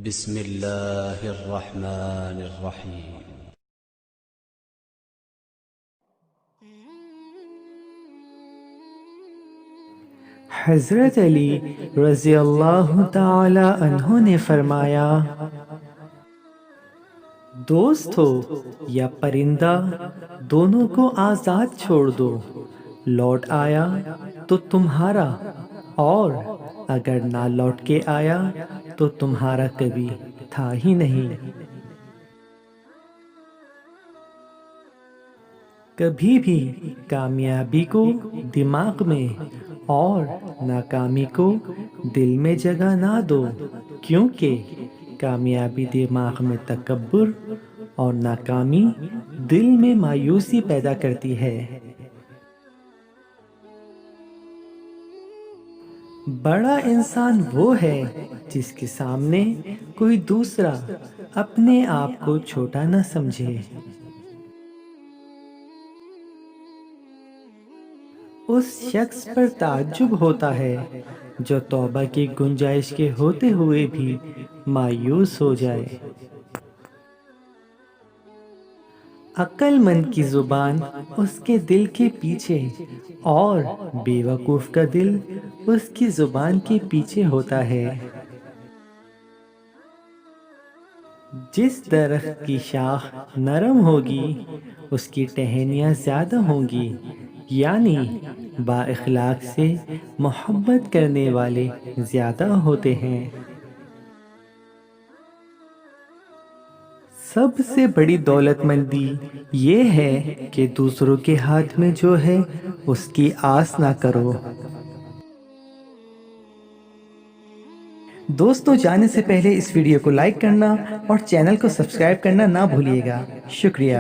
بسم اللہ الرحمن الرحیم۔ حضرت علی رضی اللہ تعالی عنہ نے فرمایا، دوست ہو یا پرندہ دونوں کو آزاد چھوڑ دو، لوٹ آیا تو تمہارا، اور اگر نہ لوٹ کے آیا تو تمہارا کبھی تھا ہی نہیں۔ کبھی بھی کامیابی کو دماغ میں اور ناکامی کو دل میں جگہ نہ دو، کیونکہ کامیابی دماغ میں تکبر اور ناکامی دل میں مایوسی پیدا کرتی ہے۔ بڑا انسان وہ ہے جس کے سامنے کوئی دوسرا اپنے آپ کو چھوٹا نہ سمجھے۔ اس شخص پر تعجب ہوتا ہے جو توبہ کی گنجائش کے ہوتے ہوئے بھی مایوس ہو جائے۔ عقل مند کی زبان اس کے دل کے پیچھے اور بے وقوف کا دل اس کی زبان کے پیچھے ہوتا ہے۔ جس درخت کی شاخ نرم ہوگی اس کی ٹہنیاں زیادہ ہوں گی، یعنی با اخلاق سے محبت کرنے والے زیادہ ہوتے ہیں۔ سب سے بڑی دولت مندی یہ ہے کہ دوسروں کے ہاتھ میں جو ہے اس کی آس نہ کرو۔ دوستو، جانے سے پہلے اس ویڈیو کو لائک کرنا اور چینل کو سبسکرائب کرنا نہ بھولیے گا۔ شکریہ۔